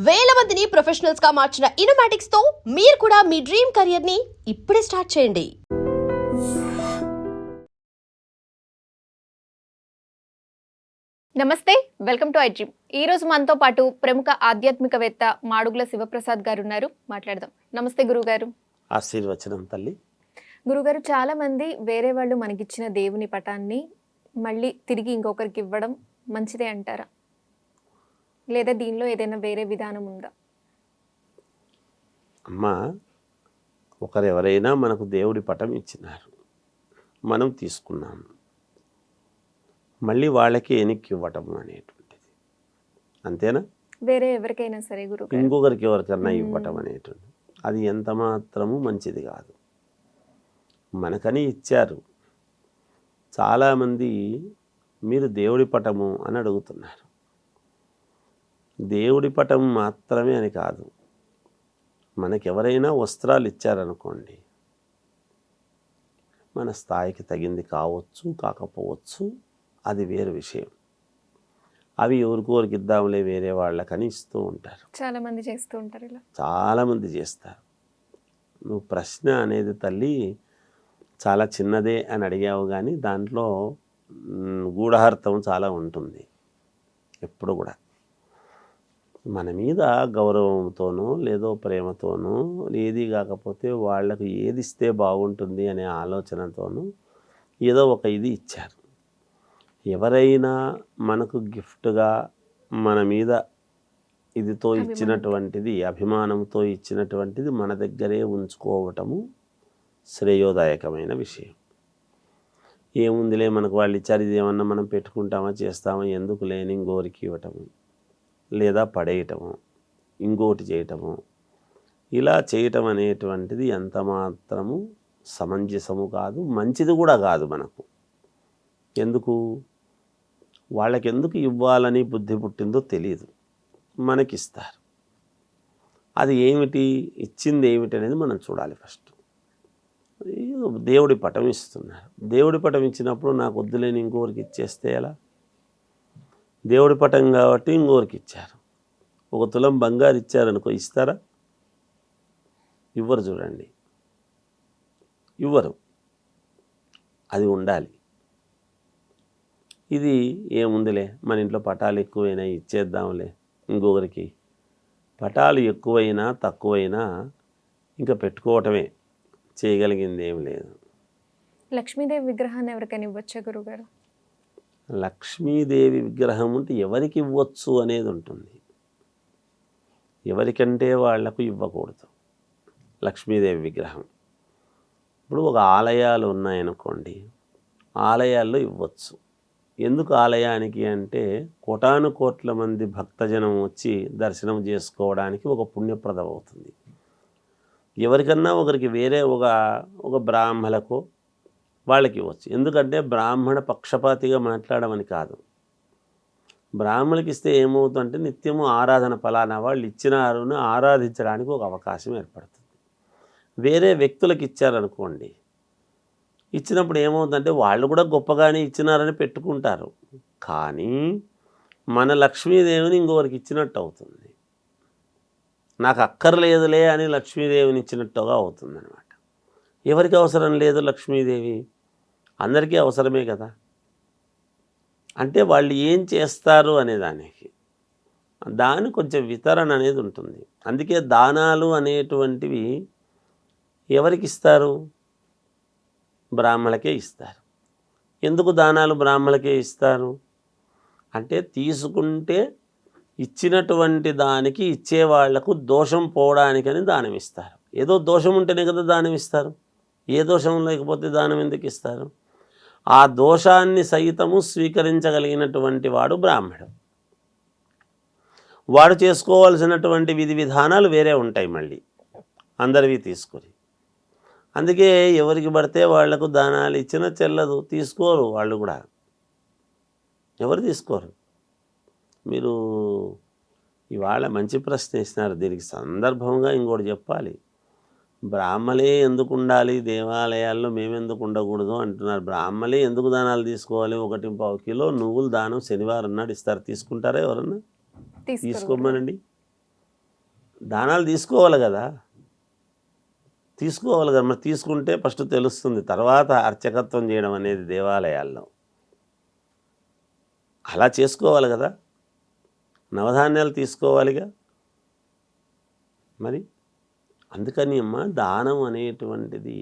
వేల మందిని ప్రొఫెషనల్స్ గా మార్చిన ఇనోమాటిక్స్ తో మీరు కూడా మీ డ్రీమ్ కెరియర్ ని ఇప్పుడే స్టార్ట్ చేయండి. నమస్తే, వెల్కమ్ టు ఐడ్రీమ్. ఈ రోజు మనతో పాటు ప్రముఖ ఆధ్యాత్మికవేత్త మాడుగుల శివప్రసాద్ గారు ఉన్నారు. మాట్లాడదాం. నమస్తే గురుగారు. ఆశీర్వచనం తల్లి. గురుగారు, చాలా మంది వేరే వాళ్ళు మనకిచ్చిన దేవుని పటాన్ని మళ్ళీ తిరిగి ఇంకొకరికి ఇవ్వడం మంచిదే అంటారా, లేదా దీనిలో ఏదైనా వేరే విధానం ఉందా? అమ్మా, ఒకరెవరైనా మనకు దేవుడి పటం ఇచ్చినారు, మనం తీసుకున్నాము, మళ్ళీ వాళ్ళకి వెనక్కి ఇవ్వటం అనేటువంటిది అంతేనా? వేరే ఎవరికైనా సరే గురుగారు, ఇంకొకరికి ఎవరికన్నా ఇవ్వటం అనేటువంటిది అది ఎంత మాత్రము మంచిది కాదు. మనకని ఇచ్చారు. చాలామంది మీరు దేవుడి పటము అని అడుగుతున్నారు. దేవుడి పటం మాత్రమే అని కాదు, మనకెవరైనా వస్త్రాలు ఇచ్చారనుకోండి, మన స్థాయికి తగింది కావచ్చు కాకపోవచ్చు, అది వేరు విషయం. అవి ఎవరికోరికి ఇద్దాంలే వేరే వాళ్ళకని ఇస్తూ ఉంటారు. చాలామంది చేస్తూ ఉంటారు ఇలా. చాలామంది చేస్తారు. నువ్వు ప్రశ్న అనేది తల్లి చాలా చిన్నదే అని అడిగావు, కానీ దాంట్లో గూఢార్థం చాలా ఉంటుంది. ఎప్పుడు కూడా మన మీద గౌరవంతోనో లేదో ప్రేమతోనో, ఏది కాకపోతే వాళ్లకు ఏది ఇస్తే బాగుంటుంది అనే ఆలోచనతోనూ ఏదో ఒక ఇది ఇచ్చారు. ఎవరైనా మనకు గిఫ్ట్గా మన మీద ఇదితో ఇచ్చినటువంటిది, అభిమానంతో ఇచ్చినటువంటిది మన దగ్గరే ఉంచుకోవటము శ్రేయోదాయకమైన విషయం. ఏముందిలే మనకు వాళ్ళు ఇచ్చారు, ఇది ఏమన్నా మనం పెట్టుకుంటామా చేస్తామా, ఎందుకు లేని ఇంకోరికి ఇవ్వటము, లేదా పడేయటము, ఇంకోటి చేయటము, ఇలా చేయటం అనేటువంటిది ఎంత మాత్రము సమంజసము కాదు, మంచిది కూడా కాదు మనకు. ఎందుకు వాళ్ళకెందుకు ఇవ్వాలని బుద్ధి పుట్టిందో తెలియదు, మనకిస్తారు. అది ఏమిటి, ఇచ్చింది ఏమిటి అనేది మనం చూడాలి. ఫస్ట్ దేవుడి పటం ఇస్తున్నారు. దేవుడి పటం ఇచ్చినప్పుడు నాకు వద్దులేని ఇంకోరికి ఇచ్చేస్తే ఎలా? దేవుడి పటం కాబట్టి ఇంకోరికి ఇచ్చారు. 1 తులం బంగారు ఇచ్చారనుకో, ఇస్తారా? ఇవ్వరు. చూడండి, ఇవ్వరు. అది ఉండాలి. ఇది ఏముందిలే, మన ఇంట్లో పటాలు ఎక్కువైనా ఇచ్చేద్దాంలే ఇంకొకరికి. పటాలు ఎక్కువైనా తక్కువైనా ఇంకా పెట్టుకోవటమే, చేయగలిగింది ఏం లేదు. లక్ష్మీదేవి విగ్రహాన్ని ఎవరికైనా ఇవ్వచ్చా గురుగారు? లక్ష్మీదేవి విగ్రహం ఉంటే ఎవరికి ఇవ్వచ్చు అనేది ఉంటుంది. ఎవరికంటే వాళ్లకు ఇవ్వకూడదు లక్ష్మీదేవి విగ్రహం. ఇప్పుడు ఒక ఆలయాలు ఉన్నాయనుకోండి, ఆలయాల్లో ఇవ్వచ్చు. ఎందుకు ఆలయానికి అంటే, కోటాను కోట్ల మంది భక్తజనం వచ్చి దర్శనం చేసుకోవడానికి ఒక పుణ్యప్రదం అవుతుంది. ఎవరికన్నా ఒకరికి వేరే ఒక బ్రాహ్మలకు వాళ్ళకి ఇవ్వచ్చు. ఎందుకంటే బ్రాహ్మణ పక్షపాతిగా మాట్లాడమని కాదు. బ్రాహ్మణులకి ఇస్తే ఏమవుతుందంటే, నిత్యము ఆరాధన ఫలానా వాళ్ళు ఇచ్చినారుని ఆరాధించడానికి ఒక అవకాశం ఏర్పడుతుంది. వేరే వ్యక్తులకు ఇచ్చారనుకోండి, ఇచ్చినప్పుడు ఏమవుతుందంటే వాళ్ళు కూడా గొప్పగానే ఇచ్చినారని పెట్టుకుంటారు, కానీ మన లక్ష్మీదేవిని ఇంకొకరికి ఇచ్చినట్టు అవుతుంది. నాకు అక్కర్లేదులే అని లక్ష్మీదేవిని ఇచ్చినట్టుగా అవుతుందన్నమాట. ఎవరికి అవసరం లేదు లక్ష్మీదేవి, అందరికీ అవసరమే కదా. అంటే వాళ్ళు ఏం చేస్తారు అనే దాని కొంచెం వితరణ అనేది ఉంటుంది. అందుకే దానాలు అనేటువంటివి ఎవరికి ఇస్తారు? బ్రాహ్మణులకే ఇస్తారు. ఎందుకు దానాలు బ్రాహ్మణులకే ఇస్తారు అంటే, తీసుకుంటే ఇచ్చినటువంటి దానికి ఇచ్చేవాళ్లకు దోషం పోవడానికని దానం ఇస్తారు. ఏదో దోషం ఉంటేనే కదా దానం ఇస్తారు. ఏ దోషం లేకపోతే దానం ఎందుకు ఇస్తారు? ఆ దోషాన్ని సైతము స్వీకరించగలిగినటువంటి వాడు బ్రాహ్మణుడు. వాడు చేసుకోవాల్సినటువంటి విధి విధానాలు వేరే ఉంటాయి మళ్ళీ అందరివి తీసుకొని. అందుకే ఎవరికి పడితే వాళ్లకు దానాలు ఇచ్చినా చెల్లదు, తీసుకోరు. వాళ్ళు కూడా ఎవరు తీసుకోరు. మీరు ఇవాళ మంచి ప్రశ్న ఇస్తున్నారు. దీనికి సందర్భంగా ఇంకోటి చెప్పాలి. బ్రాహ్మలే ఎందుకు ఉండాలి దేవాలయాల్లో, మేమెందుకు ఉండకూడదు అంటున్నారు. బ్రాహ్మలే ఎందుకు దానాలు తీసుకోవాలి? 1.25 కిలో నువ్వులు దానం శనివారం నాడు ఇస్తారు. తీసుకుంటారా ఎవరన్నా? తీసుకోమనండి. దానాలు తీసుకోవాలి కదా, మరి తీసుకుంటే ఫస్ట్ తెలుస్తుంది, తర్వాత అర్చకత్వం చేయడం అనేది దేవాలయాల్లో అలా చేసుకోవాలి కదా. నవధాన్యాలు తీసుకోవాలిగా మరి. అందుకని అమ్మ, దానం అనేటువంటిది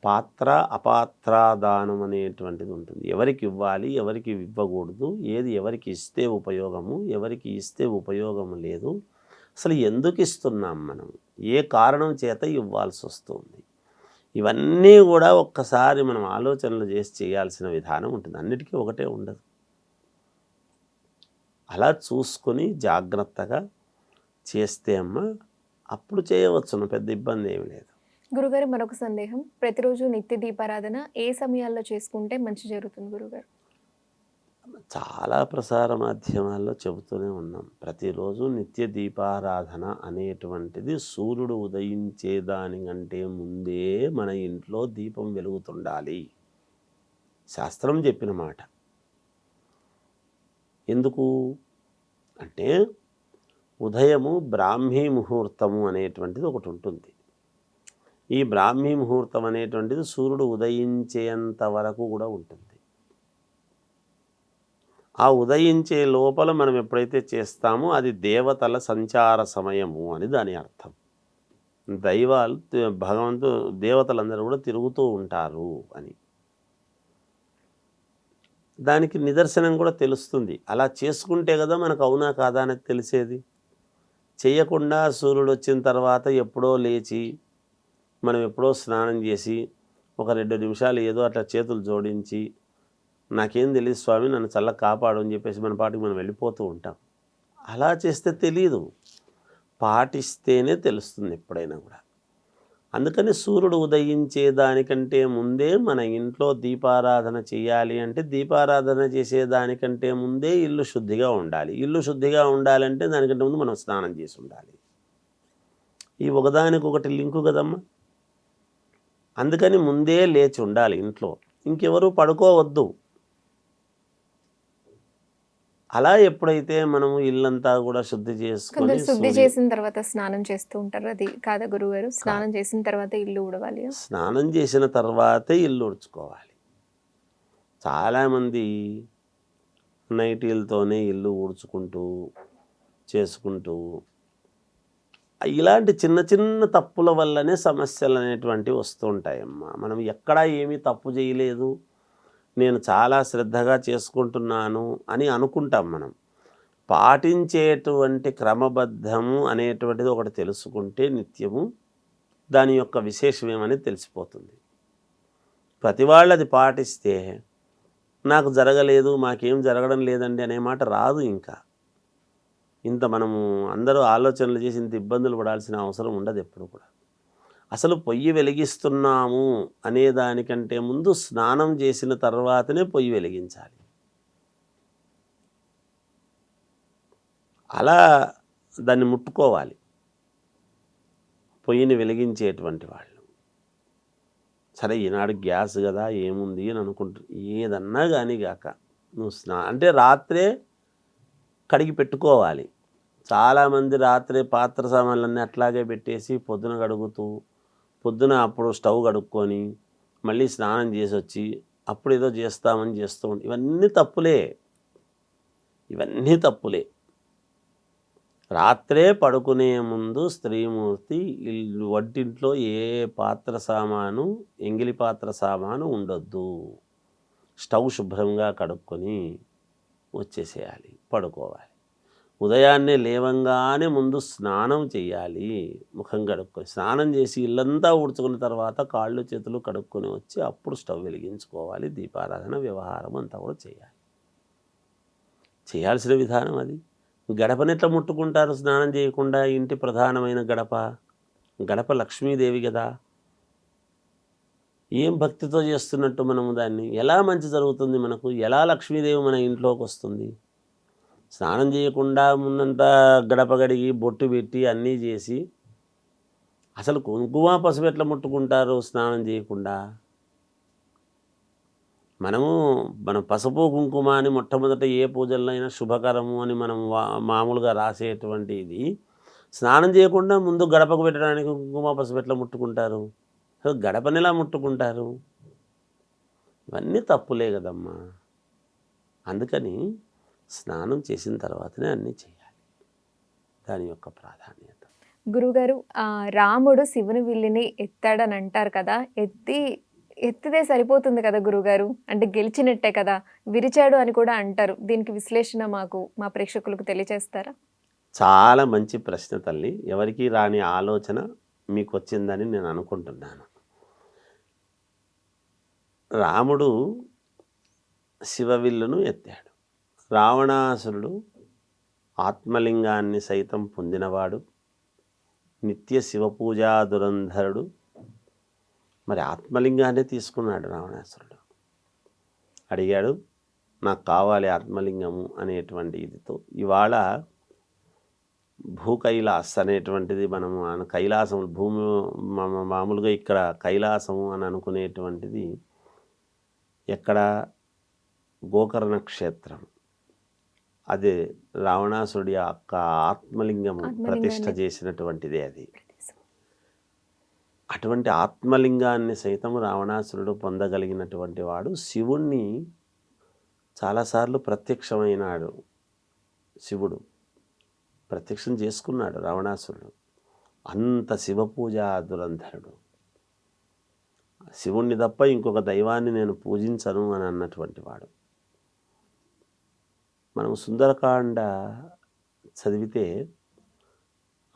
పాత్ర అపాత్ర దానం అనేటువంటిది ఉంటుంది. ఎవరికి ఇవ్వాలి, ఎవరికి ఇవ్వకూడదు, ఏది ఎవరికి ఇస్తే ఉపయోగము, ఎవరికి ఇస్తే ఉపయోగం లేదు, అసలు ఎందుకు ఇస్తున్నాం మనం, ఏ కారణం చేత ఇవ్వాల్సి వస్తుంది, ఇవన్నీ కూడా ఒక్కసారి మనం ఆలోచనలు చేసి చేయాల్సిన విధానం ఉంటుంది. అన్నిటికీ ఒకటే ఉండదు. అలా చూసుకొని జాగ్రత్తగా చేస్తే అమ్మ అప్పుడు చేయవచ్చును, పెద్ద ఇబ్బంది ఏమి లేదు. గురుగారు, మరొక సందేహం. ప్రతిరోజు నిత్య దీపారాధన ఏ సమయాల్లో చేసుకుంటే మంచి జరుగుతుంది గురుగారు? చాలా ప్రసార మాధ్యమాల్లో చెబుతూనే ఉన్నాం. ప్రతిరోజు నిత్య దీపారాధన అనేటువంటిది సూర్యుడు ఉదయించేదానికంటే ముందే మన ఇంట్లో దీపం వెలుగుతుండాలి, శాస్త్రం చెప్పిన మాట. ఎందుకు అంటే ఉదయము బ్రాహ్మీ ముహూర్తము అనేటువంటిది ఒకటి ఉంటుంది. ఈ బ్రాహ్మీ ముహూర్తం అనేటువంటిది సూర్యుడు ఉదయించేంత వరకు కూడా ఉంటుంది. ఆ ఉదయించే లోపల మనం ఎప్పుడైతే చేస్తామో అది దేవతల సంచార సమయము అని దాని అర్థం. దైవాలు, దేవతలందరూ కూడా తిరుగుతూ ఉంటారు అని దానికి నిదర్శనం కూడా తెలుస్తుంది. అలా చేసుకుంటే కదా మనకు అవునా కాదా అనేది తెలిసేది. చేయకుండా సూర్యుడు వచ్చిన తర్వాత ఎప్పుడో లేచి మనం ఎప్పుడో స్నానం చేసి ఒక 2 నిమిషాలు ఏదో అట్లా చేతులు జోడించి నాకేం తెలియదు స్వామి నన్ను చల్ల కాపాడు అని చెప్పేసి మన పాటికి మనం వెళ్ళిపోతూ ఉంటాం. అలా చేస్తే తెలీదు, పాటిస్తేనే తెలుస్తుంది ఎప్పుడైనా కూడా. అందుకని సూర్యుడు ఉదయించే దానికంటే ముందే మన ఇంట్లో దీపారాధన చేయాలి. అంటే దీపారాధన చేసేదానికంటే ముందే ఇల్లు శుద్ధిగా ఉండాలి. ఇల్లు శుద్ధిగా ఉండాలంటే దానికంటే ముందు మనం స్నానం చేసి ఉండాలి. ఈ ఒకదానికొకటి లింకు కదమ్మా. అందుకని ముందే లేచి ఉండాలి ఇంట్లో, ఇంకెవరు పడుకోవద్దు. అలా ఎప్పుడైతే మనము ఇల్లంతా కూడా శుద్ధి చేసుకొని, కొందరు శుద్ధి చేసిన తర్వాత స్నానం చేస్తూ ఉంటారు, అది కాదా గురుగారు? స్నానం చేసిన తర్వాత ఇల్లు ఊడవాలి? స్నానం చేసిన తర్వాతే ఇల్లు ఊడ్చుకోవాలి. చాలామంది నైటీలతోనే ఇల్లు ఊడ్చుకుంటూ చేసుకుంటూ ఇలాంటి చిన్న చిన్న తప్పుల వల్లనే సమస్యలు అనేటువంటివి వస్తూ ఉంటాయమ్మా. మనం ఎక్కడా ఏమీ తప్పు చేయలేదు, నేను చాలా శ్రద్ధగా చేసుకుంటున్నాను అని అనుకుంటాం. మనం పాటించేటువంటి క్రమబద్ధము అనేటువంటిది ఒకటి తెలుసుకుంటే నిత్యము దాని యొక్క విశేషం ఏమని తెలిసిపోతుంది. ప్రతి వాళ్ళు అది పాటిస్తే నాకు జరగలేదు, మాకేం జరగడం లేదండి అనే మాట రాదు. ఇంకా ఇంత మనము అందరూ ఆలోచనలు చేసి ఇంత ఇబ్బందులు పడాల్సిన అవసరం ఉండదు ఎప్పుడు కూడా. అసలు పొయ్యి వెలిగిస్తున్నాము అనే దానికంటే ముందు స్నానం చేసిన తర్వాతనే పొయ్యి వెలిగించాలి. అలా దాన్ని ముట్టుకోవాలి పొయ్యిని వెలిగించేటువంటి వాళ్ళు. సరే ఈనాడు గ్యాస్ కదా ఏముంది అని అనుకుంటారు. ఏదన్నా కానీ గాక నువ్వు అంటే రాత్రే కడిగి పెట్టుకోవాలి. చాలామంది రాత్రే పాత్ర సామాన్లన్నీ అట్లాగే పెట్టేసి పొద్దున కడుగుతూ, పొద్దున అప్పుడు స్టవ్ కడుక్కొని మళ్ళీ స్నానం చేసి వచ్చి అప్పుడు ఏదో చేస్తామని చేస్తూ ఉంటాం. ఇవన్నీ తప్పులే. రాత్రే పడుకునే ముందు స్త్రీమూర్తి వంటింట్లో ఏ పాత్ర సామాను, ఎంగిలి పాత్ర సామాను ఉండొద్దు. స్టవ్ శుభ్రంగా కడుక్కొని వచ్చేసేయాలి, పడుకోవాలి. ఉదయాన్నే లేవంగానే ముందు స్నానం చేయాలి, ముఖం కడుక్కొని స్నానం చేసి ఇల్లంతా ఊడ్చుకున్న తర్వాత కాళ్ళు చేతులు కడుక్కొని వచ్చి అప్పుడు స్టవ్ వెలిగించుకోవాలి. దీపారాధన వ్యవహారం అంతా కూడా చేయాల్సిన విధానం అది. గడపని ఎట్లా ముట్టుకుంటారు స్నానం చేయకుండా? ఇంటి ప్రధానమైన గడప లక్ష్మీదేవి కదా. ఏం భక్తితో చేస్తున్నట్టు మనము దాన్ని ఎలా మంచి జరుగుతుంది మనకు? ఎలా లక్ష్మీదేవి మన ఇంట్లోకి వస్తుంది? స్నానం చేయకుండా ముందంతా గడప గడిగి బొట్టు పెట్టి అన్నీ చేసి అసలు కుంకుమ పసుపు ఎట్లా ముట్టుకుంటారు స్నానం చేయకుండా? మనం పసుపు కుంకుమ అని మొట్టమొదట ఏ పూజల్లో అయినా శుభకరము అని మనం మామూలుగా రాసేటువంటి ఇది స్నానం చేయకుండా ముందు గడపకు పెట్టడానికి కుంకుమ పసుపు ఎట్లా ముట్టుకుంటారు? అసలు గడపని ఎలా ముట్టుకుంటారు? ఇవన్నీ తప్పులే కదమ్మా. అందుకని స్నానం చేసిన తర్వాతనే అన్నీ చేయాలి. దాని యొక్క ప్రాధాన్యత. గురుగారు, రాముడు శివుని విల్లుని ఎత్తాడని అంటారు కదా, ఎత్తితే సరిపోతుంది కదా గురుగారు, అంటే గెలిచినట్టే కదా, విరిచాడు అని కూడా అంటారు. దీనికి విశ్లేషణ మా ప్రేక్షకులకు తెలియజేస్తారా? చాలా మంచి ప్రశ్న తల్లి. ఎవరికి రాని ఆలోచన మీకు వచ్చిందని నేను అనుకుంటున్నాను. రాముడు శివవిల్లును ఎత్తాడు. రావణాసురుడు ఆత్మలింగాన్ని సైతం పొందినవాడు, నిత్య శివపూజా దురంధరుడు. మరి ఆత్మలింగాన్ని తీసుకున్నాడు రావణాసురుడు. అడిగాడు, నాకు కావాలి ఆత్మలింగము అనేటువంటి ఇదితో. ఇవాళ భూకైలాస్ అనేటువంటిది మనము కైలాసం, భూమి మామూలుగా ఇక్కడ కైలాసము అని అనుకునేటువంటిది ఎక్కడ? గోకర్ణ క్షేత్రం. అదే రావణాసురుడి యొక్క ఆత్మలింగము ప్రతిష్ఠ చేసినటువంటిదే అది. అటువంటి ఆత్మలింగాన్ని సైతం రావణాసురుడు పొందగలిగినటువంటి వాడు. శివుణ్ణి చాలాసార్లు ప్రత్యక్షమైనాడు. శివుడు ప్రత్యక్షం చేసుకున్నాడు రావణాసురుడు. అంత శివపూజ దురంధరుడు. శివుణ్ణి తప్ప ఇంకొక దైవాన్ని నేను పూజించను అని అన్నటువంటి వాడు. మనం సుందరకాండ చదివితే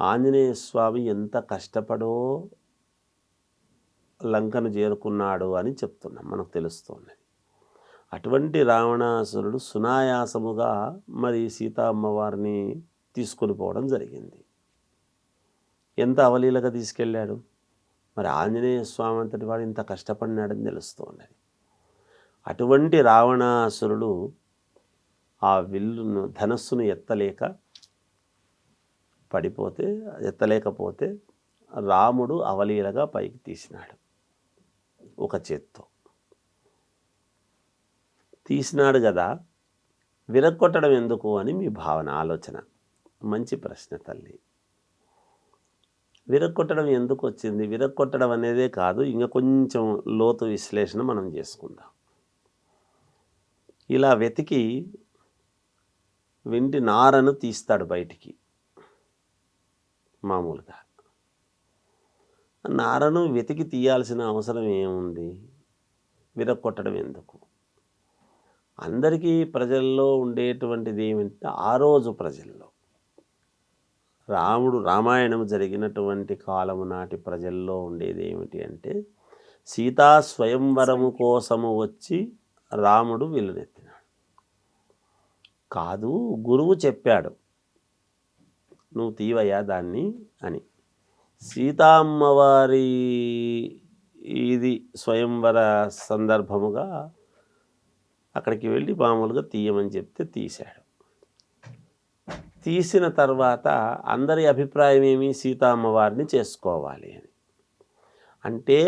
ఆంజనేయ స్వామి ఎంత కష్టపడో లంకను చేరుకున్నాడు అని చెప్తున్నాం, మనకు తెలుస్తుంది. అటువంటి రావణాసురుడు సునాయాసముగా మరి సీతా అమ్మవారిని తీసుకొని పోవడం జరిగింది. ఎంత అవలీలగా తీసుకెళ్ళాడు. మరి ఆంజనేయ స్వామి అంతటి వాడు ఇంత కష్టపడినాడని తెలుస్తున్నది. అటువంటి రావణాసురుడు ఆ విల్లును, ధనస్సును ఎత్తలేకపోతే రాముడు అవలీలగా పైకి తీసినాడు. ఒక చేత్తో తీసినాడు కదా, విరగొట్టడం ఎందుకు అని మీ భావన, ఆలోచన. మంచి ప్రశ్న తల్లి. విరగొట్టడం ఎందుకు వచ్చింది? విరగొట్టడం అనేదే కాదు, ఇంకా కొంచెం లోతు విశ్లేషణ మనం చేసుకుందాం. ఇలా వెతికి వెండి నారను తీస్తాడు బయటికి. మామూలుగా నారను వెతికి తీయాల్సిన అవసరం ఏముంది? విరగొట్టడం ఎందుకు? అందరికీ ప్రజల్లో ఉండేటువంటిది ఏమిటంటే, ఆ రోజు ప్రజల్లో, రామాయణం జరిగినటువంటి కాలము నాటి ప్రజల్లో ఉండేది ఏమిటి అంటే, సీతా స్వయంవరము కోసము వచ్చి రాముడు విల్లునెత్తినాడు కాదు. గురువు చెప్పాడు, నువ్వు తీవయ్యా దాన్ని అని. సీతా అమ్మవారి ఇది స్వయంవర సందర్భముగా అక్కడికి వెళ్ళి మామూలుగా తీయమని చెప్తే తీశాడు. తీసిన తర్వాత అందరి అభిప్రాయం ఏమి? సీతా అమ్మవారిని చేసుకోవాలి అని. అంటే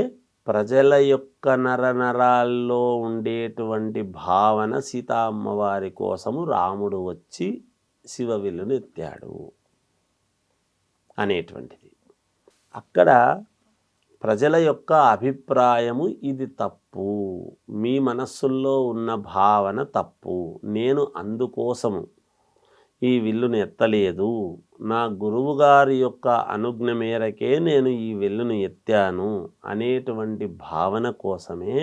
ప్రజల యొక్క నరనరాల్లో ఉండేటువంటి భావన సీతా అమ్మవారి కోసము రాముడు వచ్చి శివవిల్లును ఎత్తాడు అనేటువంటిది. అక్కడ ప్రజల యొక్క అభిప్రాయము ఇది తప్పు, మీ మనస్సుల్లో ఉన్న భావన తప్పు, నేను అందుకోసము ఈ విల్లును ఎత్తలేదు, నా గురువుగారి యొక్క అనుజ్ఞ మేరకే నేను ఈ విల్లును ఎత్తాను అనేటువంటి భావన కోసమే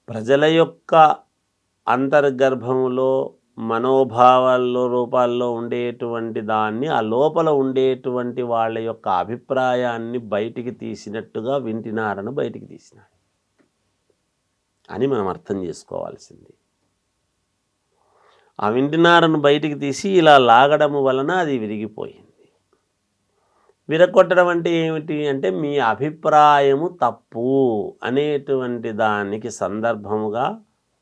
ప్రజల యొక్క అంతర్గర్భములో మనోభావాల్లో రూపాల్లో ఉండేటువంటి దాన్ని, ఆ లోపల ఉండేటువంటి వాళ్ళ యొక్క అభిప్రాయాన్ని బయటికి తీసినట్టుగా వింటినారను బయటికి తీసినాడు అని మనం అర్థం చేసుకోవాల్సింది. ఆ వింటినారను బయటికి తీసి ఇలా లాగడం వలన అది విరిగిపోయింది. విరగొట్టడం అంటే ఏమిటి అంటే, మీ అభిప్రాయము తప్పు అనేటువంటి దానికి సందర్భముగా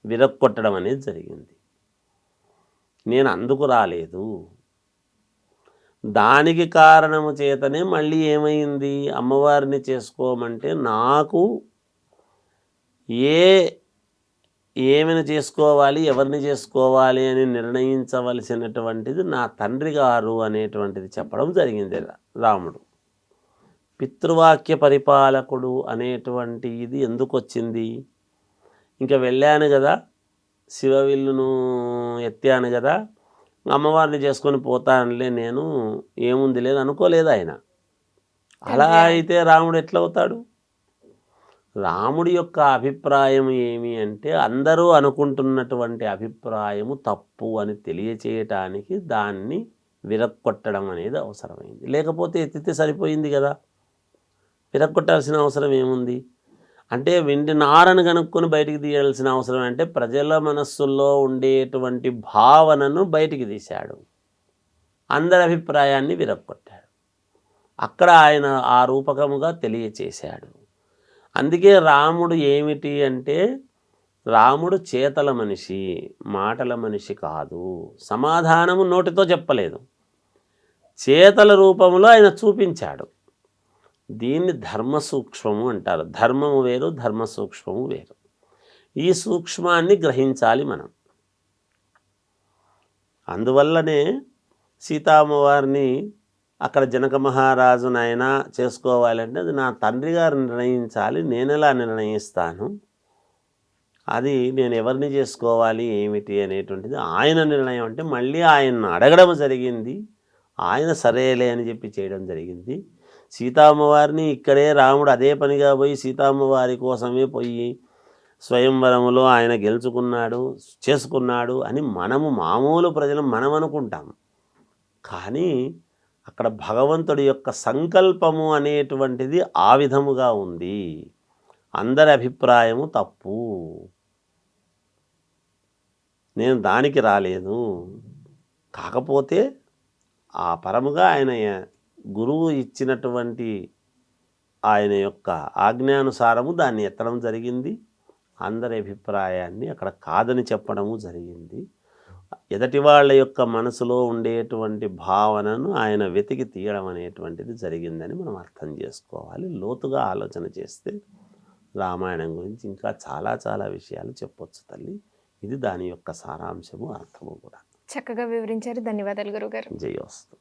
విరగొట్టడం అనేది జరిగింది. నేను అందుకు రాలేదు, దానికి కారణము చేతనే మళ్ళీ ఏమైంది, అమ్మవారిని చేసుకోమంటే నాకు ఏ ఏమైనా చేసుకోవాలి, ఎవరిని చేసుకోవాలి అని నిర్ణయించవలసినటువంటిది నా తండ్రి గారు అనేటువంటిది చెప్పడం జరిగింది రాముడు. పితృవాక్య పరిపాలకుడు అనేటువంటి ఇది ఎందుకు వచ్చింది? ఇంకా వెళ్ళాను కదా, శివవిల్లును ఎత్తాను కదా, అమ్మవారిని చేసుకొని పోతానులే నేను, ఏముంది లేదు అనుకోలేదు ఆయన. అలా అయితే రాముడు ఎట్లవుతాడు? రాముడి యొక్క అభిప్రాయం ఏమి అంటే అందరూ అనుకుంటున్నటువంటి అభిప్రాయము తప్పు అని తెలియచేయటానికి దాన్ని విరక్కొట్టడం అనేది అవసరమైంది. లేకపోతే ఎత్తితే సరిపోయింది కదా, విరక్కొట్టాల్సిన అవసరం ఏముంది? అంటే వెండి నారను కనుక్కొని బయటికి తీయాల్సిన అవసరం అంటే ప్రజల మనస్సుల్లో ఉండేటువంటి భావనను బయటికి తీశాడు, అందరి అభిప్రాయాన్ని విరక్కొట్టాడు. అక్కడ ఆయన ఆ రూపకముగా తెలియచేశాడు. అందుకే రాముడు ఏమిటి అంటే రాముడు చేతల మనిషి, మాటల మనిషి కాదు. సమాధానము నోటితో చెప్పలేదు, చేతల రూపంలో ఆయన చూపించాడు. దీన్ని ధర్మ సూక్ష్మము అంటారు. ధర్మము వేరు, ధర్మ సూక్ష్మము వేరు. ఈ సూక్ష్మాన్ని గ్రహించాలి మనం. అందువల్లనే సీతామ్మవారిని అక్కడ జనక మహారాజు నాయన చేసుకోవాలంటే అది నా తండ్రి గారు నిర్ణయించాలి, నేను ఎలా నిర్ణయిస్తాను, అది నేను ఎవరిని చేసుకోవాలి ఏమిటి అనేటువంటిది ఆయన నిర్ణయం. అంటే మళ్ళీ ఆయన్ను అడగడం జరిగింది, ఆయన సరేలే అని చెప్పి చేయడం జరిగింది. సీతామ్మవారిని ఇక్కడే రాముడు అదే పనిగా పోయి సీతామ్మవారి కోసమే పోయి స్వయంవరములో ఆయన గెలుచుకున్నాడు, చేసుకున్నాడు అని మనము మామూలు ప్రజలు మనం అనుకుంటాం. కానీ అక్కడ భగవంతుడి యొక్క సంకల్పము అనేటువంటిది ఆ విధముగా ఉంది. అందరి అభిప్రాయము తప్పు, నేను దానికి రాలేదు. కాకపోతే ఆ పరముగా ఆయన గురువు ఇచ్చినటువంటి ఆయన యొక్క ఆజ్ఞానుసారము దాన్ని ఎత్తడం జరిగింది. అందరి అభిప్రాయాన్ని అక్కడ కాదని చెప్పడము జరిగింది. ఎదటి వాళ్ళ యొక్క మనసులో ఉండేటువంటి భావనను ఆయన వెతికి తీయడం అనేటువంటిది జరిగిందని మనం అర్థం చేసుకోవాలి. లోతుగా ఆలోచన చేస్తే రామాయణం గురించి ఇంకా చాలా చాలా విషయాలు చెప్పొచ్చు తల్లి. ఇది దాని యొక్క సారాంశము, అర్థము కూడా. చక్కగా వివరించారు. ధన్యవాదాలు గురుగారు. జయోస్తు.